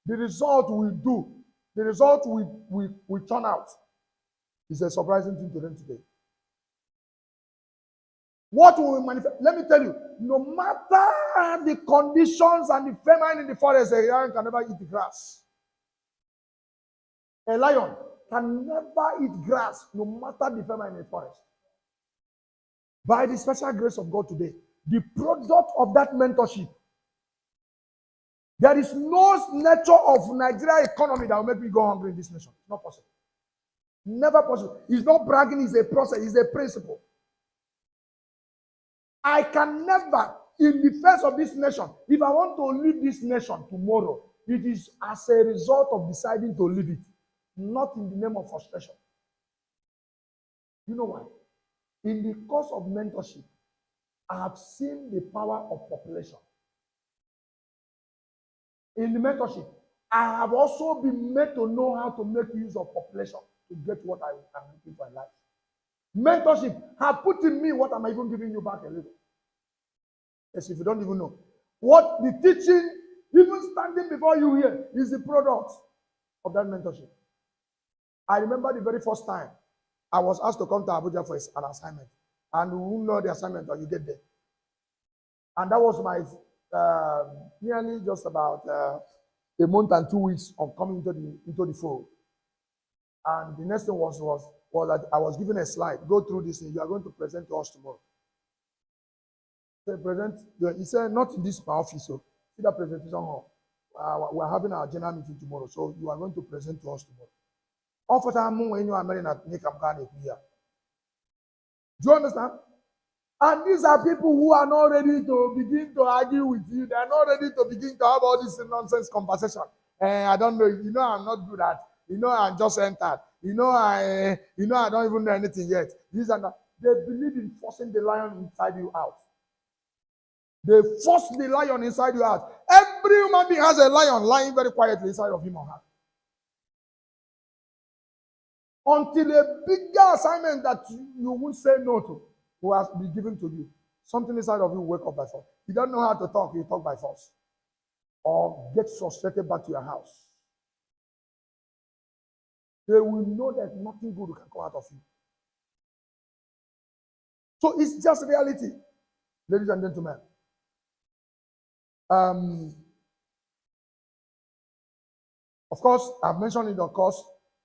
the result we do, the result we turn out is a surprising thing to them today. What will manifest? Let me tell you, no matter the conditions and the famine in the forest, a lion can never eat the grass. A lion can never eat grass, no matter the famine in the forest. By the special grace of God today, the product of that mentorship, there is no nature of Nigeria economy that will make me go hungry in this nation. It's not possible. Never possible. It's not bragging, it's a process, it's a principle. I can never, in defense of this nation, if I want to leave this nation tomorrow, it is as a result of deciding to leave it, not in the name of frustration. You know why? In the course of mentorship, I have seen the power of population. In the mentorship, I have also been made to know how to make use of population to get what I am looking for in life. Mentorship have put in me what am I even giving you back a little. Yes, if you don't even know. What the teaching, even standing before you here, is the product of that mentorship. I remember the very first time I was asked to come to Abuja for an assignment. And you will know the assignment when you get there. And that was my nearly just about a month and 2 weeks of coming into the fold. And the next thing was that I was given a slide. Go through this thing. You are going to present to us tomorrow. He said, not in this my office. So see that presentation hall. We're having our general meeting tomorrow. So you are going to present to us tomorrow. All for time when you are married at here. Do you understand? And these are people who are not ready to begin to argue with you. They are not ready to begin to have all this nonsense conversation. I don't know. You know I'm not good at. You know I'm just entered. You know I don't even know anything yet. These and that. They believe in forcing the lion inside you out. They force the lion inside you out. Every human being has a lion lying very quietly inside of him or her. Until a bigger assignment that you won't say no to will has been given to you. Something inside of you will wake up by force. You don't know how to talk, you talk by force. Or get frustrated back to your house. They will know that nothing good can come out of you. So it's just reality, ladies and gentlemen. Of course, I've mentioned in the course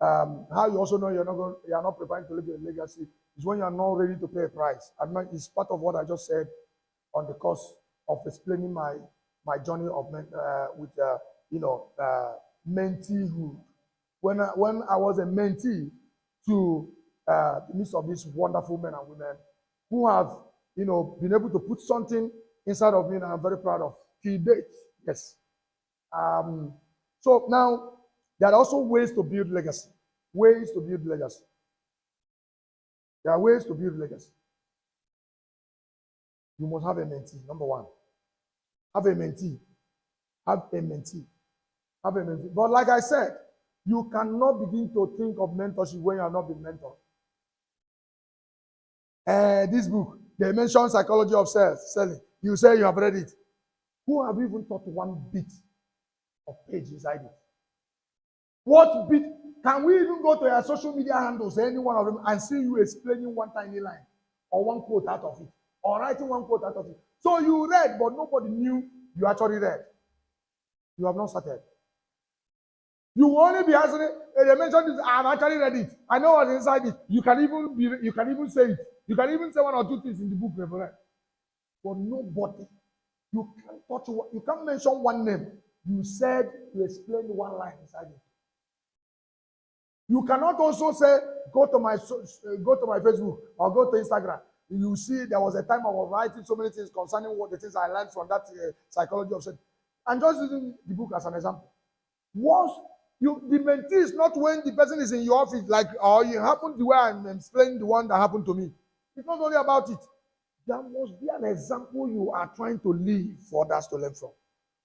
how you also know you are not preparing to leave a legacy is when you are not ready to pay a price. It's part of what I just said on the course of explaining my journey of menteehood. When I was a mentee to the midst of these wonderful men and women who have been able to put something inside of me and I'm very proud of. Till date, yes. So now there are also ways to build legacy. Ways to build legacy. There are ways to build legacy. You must have a mentee, number one. Have a mentee. Have a mentee. Have a mentee. But like I said, you cannot begin to think of mentorship when you have not been mentored. This book, they mention psychology of selling. You say you have read it. Who have even taught one bit of page inside it? What bit? Can we even go to your social media handles, any one of them, and see you explaining one tiny line or one quote out of it, or writing one quote out of it? So you read, but nobody knew you actually read. You have not started. You will only be asking, they mentioned this, I've actually read it. I know what's inside it. You can even say it. You can even say one or two things in the book, Reverend. But nobody. You can't mention one name. You said you explained one line inside it. You cannot also say, go to my Facebook or go to Instagram. You see, there was a time I was writing so many things concerning what the things I learned from that psychology of selling. And just using the book as an example. Once the mentee is not when the person is in your office, like, or you happen the way I'm explaining the one that happened to me. It's not only about it. There must be an example you are trying to leave for others to learn from.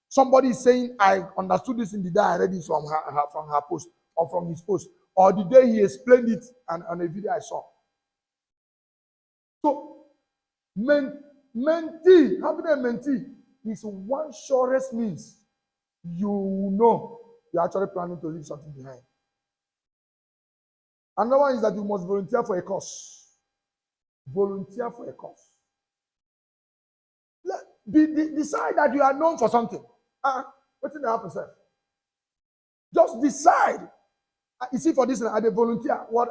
Somebody is saying, I understood this in the day I read it from her post or from his post, or the day he explained it on a video I saw. So, mentee, having a mentee is one surest means you know you're actually planning to leave something behind. Another one is that you must volunteer for a cause. Volunteer for a cause. Decide that you are known for something. What did happen, sir? Just decide. You see, for this, I volunteer. What?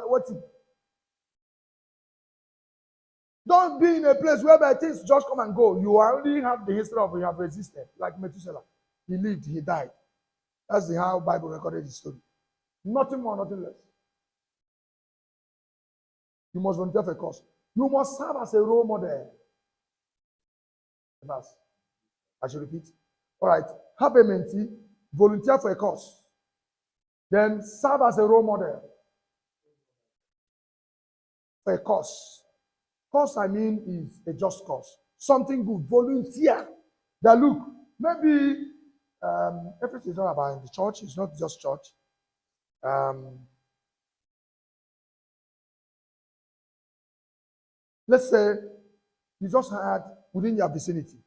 Don't be in a place whereby things just come and go. You already have the history of you have resisted, like Methuselah. He lived, he died. That's how Bible recorded his story. Nothing more, nothing less. You must volunteer for a cause. You must serve as a role model. I should repeat. All right. Have a mentee, volunteer for a cause. Then serve as a role model for a cause. Cause, I mean, is a just cause. Something good. Volunteer. That look, maybe everything is not about the church. It's not just church. Let's say you just had within your vicinity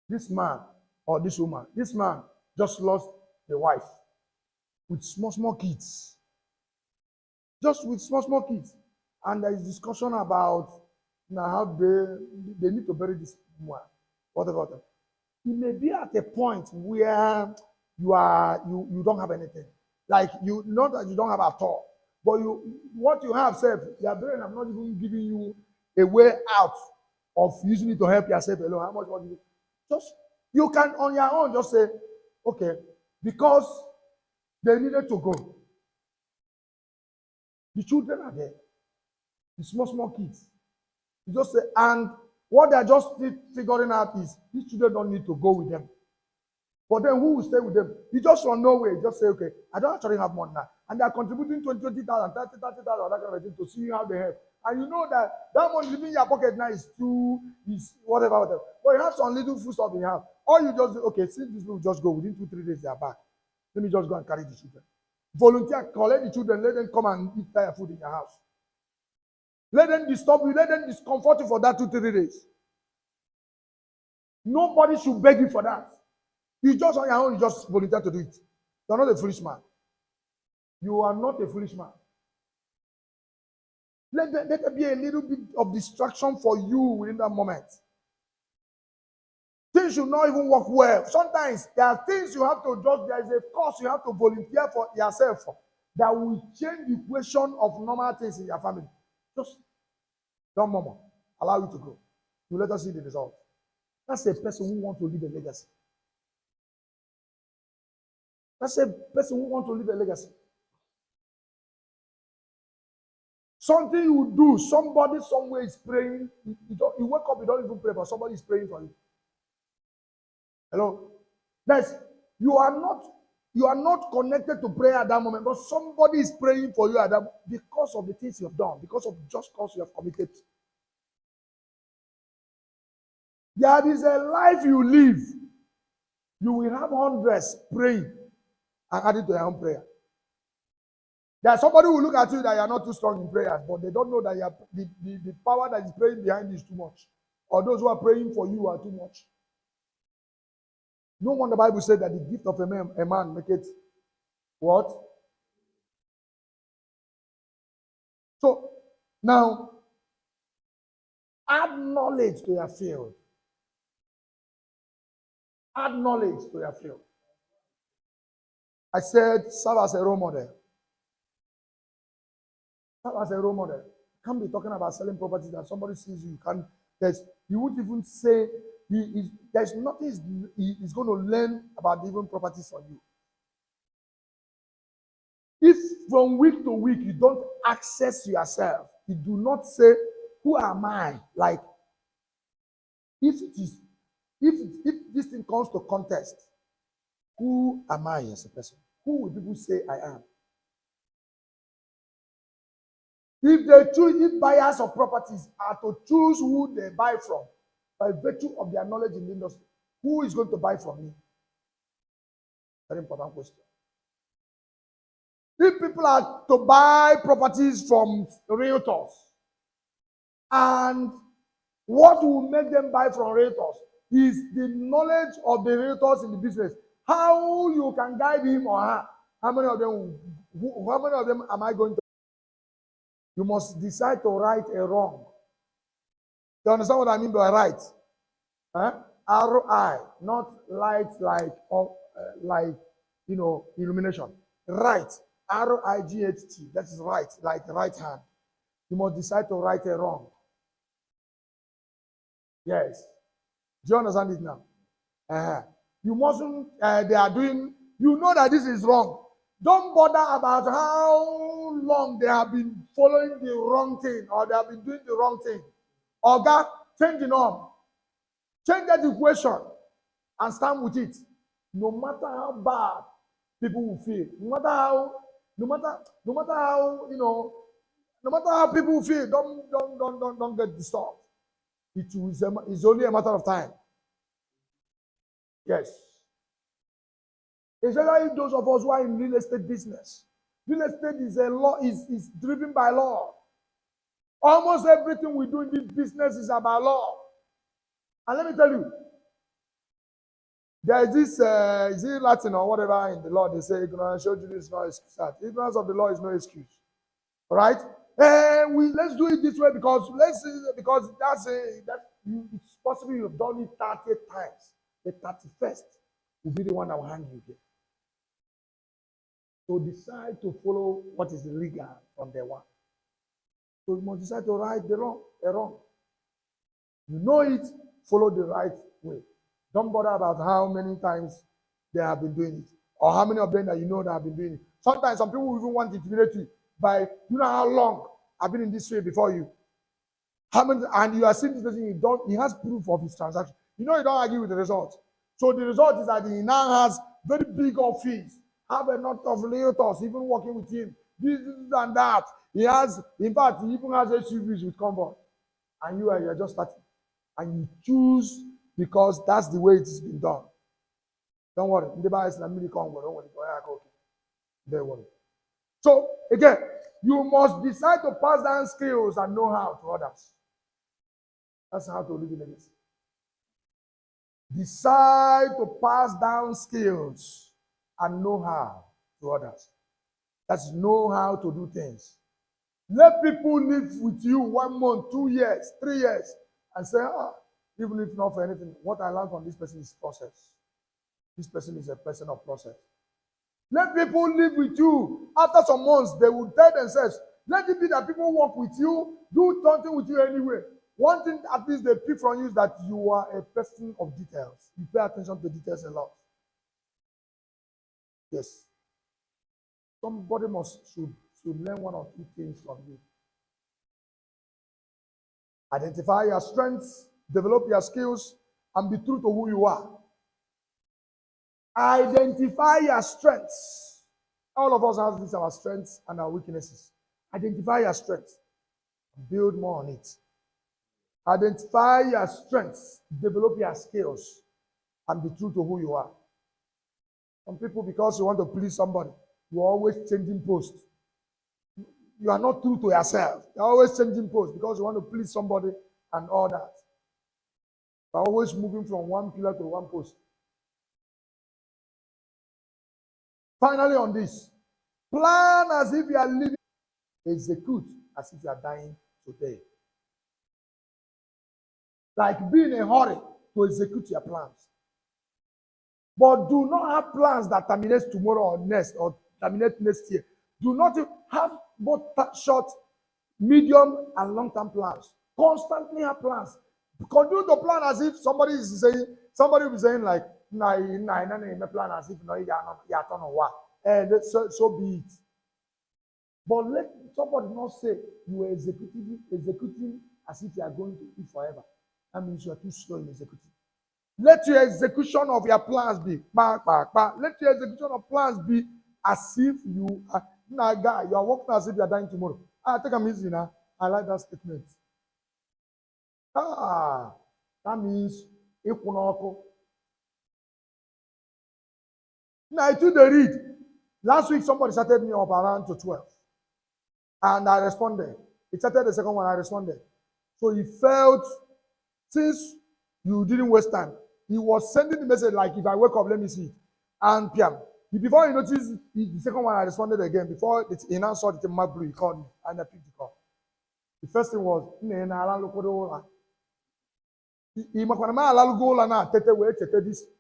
this man or this woman. This man just lost a wife with small kids. Just with small kids. And there is discussion about how they need to bury this woman. Whatever. It may be at a point where you don't have anything. Like not that you don't have at all, but what you have said, your brain have not even given you a way out of using it to help yourself alone. How much money? Just you can on your own just say, okay, because they needed to go. The children are there. The small kids. You just say, and what they're just figuring out is these children don't need to go with them. But then who will stay with them? You just from nowhere, just say, okay, I don't actually have money now. And they're contributing 20,000, 30,000, that kind of thing to see how they help. And you know that money leaving your pocket now is whatever. But you have some little food stuff in your house. Or you just, okay, since these people just go within 2-3 days, they are back. Let me just go and carry the children. Volunteer, collect the children, let them come and eat their food in your house. Let them disturb you, let them discomfort you for that 2-3 days. Nobody should beg you for that. You just on your own, you just volunteer to do it. You are not a foolish man. You are not a foolish man. Let there be a little bit of distraction for you within that moment. Things should not even work well. Sometimes there are things you have to just, there is a course you have to volunteer for yourself for that will change the equation of normal things in your family. Just don't murmur. Allow it to grow. You let us see the result. That's a person who wants to leave a legacy. That's a person who wants to leave a legacy. Something you do, somebody somewhere is praying. You wake up, you don't even pray, but somebody is praying for you. Hello? You are not connected to prayer at that moment, but somebody is praying for you at that moment because of the things you have done, because of the just cause you have committed. There is a life you live. You will have hundreds praying and add it to your own prayer. There's somebody who will look at you that you are not too strong in prayers, but they don't know that the power that is praying behind you is too much. Or those who are praying for you are too much. No wonder the Bible said that the gift of a man make it what? So now add knowledge to your field. Add knowledge to your field. I said serve as a role model. Serve as a role model. You can't be talking about selling properties that somebody sees you. You won't even say there's nothing he's going to learn about even properties from you. If from week to week you don't access yourself, you do not say, who am I? Like, if this thing comes to contest, who am I as a person? Who will people say I am? If buyers of properties are to choose who they buy from by virtue of their knowledge in the industry, who is going to buy from me? Very important question. If people are to buy properties from realtors, and what will make them buy from realtors is the knowledge of the realtors in the business how you can guide him or her. How many of them am I going to? You must decide to right a wrong. You understand what I mean by right? Huh? RI, not light like illumination. Right. RIGHT. That is right, like right hand. You must decide to right a wrong. Yes. Do you understand it now? You mustn't, they are doing, you know that this is wrong. Don't bother about how long they have been following the wrong thing or they have been doing the wrong thing. Oga, change the norm. Change that equation and stand with it. No matter how bad people will feel, no matter how people will feel, don't get disturbed. It's only a matter of time. Yes. Especially those of us who are in real estate business. Real estate is a law, is driven by law. Almost everything we do in this business is about law. And let me tell you, there is this, is it Latin or whatever in the law, they say, ignorance is no excuse. Ignorance of the law is no excuse. All right? Let's do it this way because it's possible you've done it 30 times. The 31st will be the one that will hang you here. So decide to follow what is legal from day one. So you must decide to right the wrong. You know it, follow the right way. Don't bother about how many times they have been doing it or how many of them that you know that have been doing it. Sometimes some people even want to intimidate you by, you know how long I've been in this field before you. How many, and you are seeing this person, he has proof of his transaction. You know you don't argue with the result. So the result is that he now has very big fees, have a lot of realtors even working with him, this and that. He has, in fact, he even has SUVs with comfort. And you are just starting. And you choose because that's the way it's been done. Don't worry. Don't worry. So again, you must decide to pass down skills and know-how to others. That's how to live in legacy. Decide to pass down skills and know-how to others. That's know how to do things. Let people live with you 1 month, 2 years, 3 years, and say, even if not for anything, what I learned from this person is process. This person is a person of process. Let people live with you. After some months, they will tell themselves, let it be that people work with you, do something with you anyway. One thing at least they pick from you is that you are a person of details. You pay attention to details a lot. Yes. Somebody should learn 1 or 2 things from you. Identify your strengths, develop your skills, and be true to who you are. Identify your strengths. All of us have these our strengths and our weaknesses. Identify your strengths. Build more on it. Identify your strengths, develop your skills, and be true to who you are. Some people, because you want to please somebody, you're always changing posts. You are not true to yourself. You're always changing posts because you want to please somebody and all that. You're always moving from one pillar to one post. Finally, on this, plan as if you are living, execute as if you are dying today. Like be in a hurry to execute your plans. But do not have plans that terminate tomorrow or next or terminate next year. Do not have both short, medium, and long-term plans. Constantly have plans. Continue to plan as if somebody will be saying like, plan as if so be it. But let somebody not say you are executing as if you are going to eat forever. That means you are too slow in executing. Let your execution of your plans be. Let your execution of plans be as if you are you are working as if you are dying tomorrow. I think I'm easy now. I like that statement. That means now I took the read. Last week somebody started me up around to 12. And I responded. He started the second one, I responded. So he felt, since you didn't waste time, he was sending the message like, if I wake up, let me see it. And PM. Before you notice, the second one I responded again. Before he now saw the mark blue, he called me and I picked the call. The first thing was,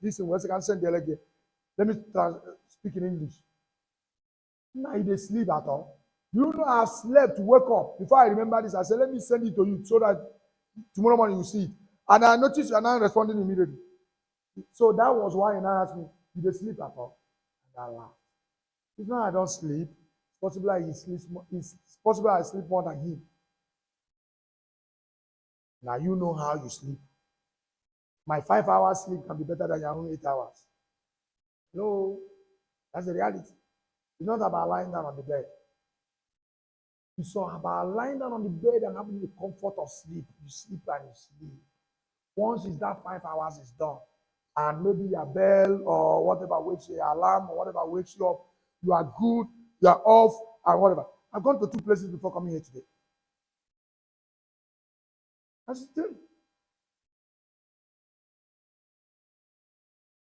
this in West can send the again. Let me speak in English. Now you sleep at all. You know I've slept to wake up. Before I remember this, I said, let me send it to you so that tomorrow morning you see it. And I noticed you are now responding immediately. So that was why he now asked me, did you sleep at all? And I laughed. It's not I don't sleep. It's possible I sleep more than him. Now you know how you sleep. My 5 hours sleep can be better than your own 8 hours. No, that's the reality. It's not about lying down on the bed. It's about lying down on the bed and having the comfort of sleep. You sleep and you sleep. Once it's that 5 hours is done, and maybe your bell or whatever wakes you, your alarm or whatever wakes you up, you are good, you are off, and whatever. I've gone to 2 places before coming here today. That's the thing.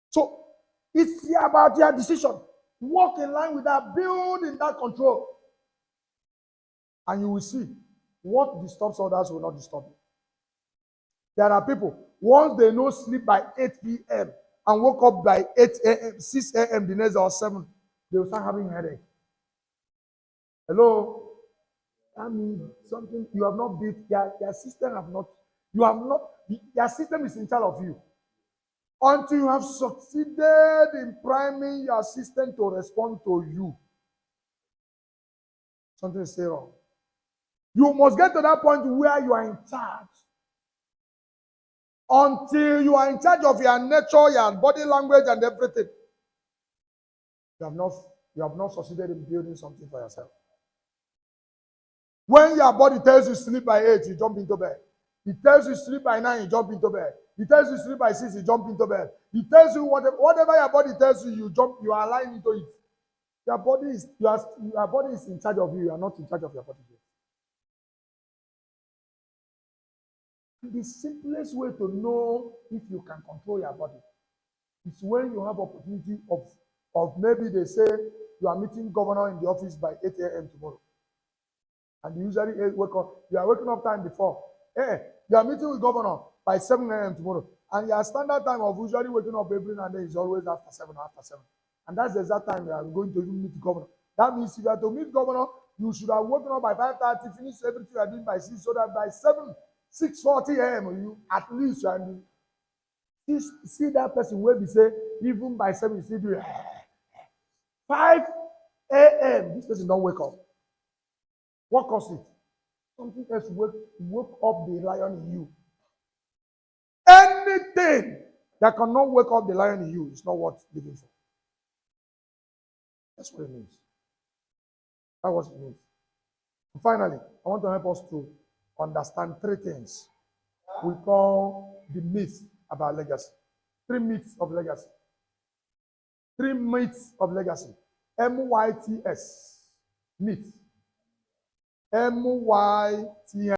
So it's about your decision. Walk in line with that, build in that control. And you will see what disturbs others will not disturb you. There are people, once they know sleep by 8 p.m. and woke up by 8 a.m., 6 a.m. the next day or 7, they will start having headache. Hello? That means something you have not built, your system your system is in charge of you. Until you have succeeded in priming your system to respond to you, something is still wrong. You must get to that point where you are in charge. Until you are in charge of your nature, your body language, and everything, you have not succeeded in building something for yourself. When your body tells you sleep by 8, you jump into bed. It tells you sleep by 9, you jump into bed. It tells you sleep by 6, you jump into bed. It tells you whatever your body tells you, you are aligned into it. Your body is in charge of you. You are not in charge of your body. The simplest way to know if you can control your body is when you have opportunity of maybe they say you are meeting governor in the office by 8 a.m. tomorrow. And you usually you are waking up time before. You are meeting with governor by 7 a.m. tomorrow. And your standard time of usually waking up every night is always after 7. And that's the exact time you are going to even meet the governor. That means if you are to meet governor, you should have woken up by 5:30, finish everything you are doing by 6, so that by 6:40 a.m. you at least you see that person will be say even by 7 you still do 5 a.m. This person don't wake up. What caused it? Something else woke up the lion in you. Anything that cannot wake up the lion in you is not worth living for. That's what it means. That's what it means. And finally, I want to help us to understand 3 things we call the myths about legacy. 3 myths of legacy. 3 myths of legacy. MYTS. Myth. MYTS.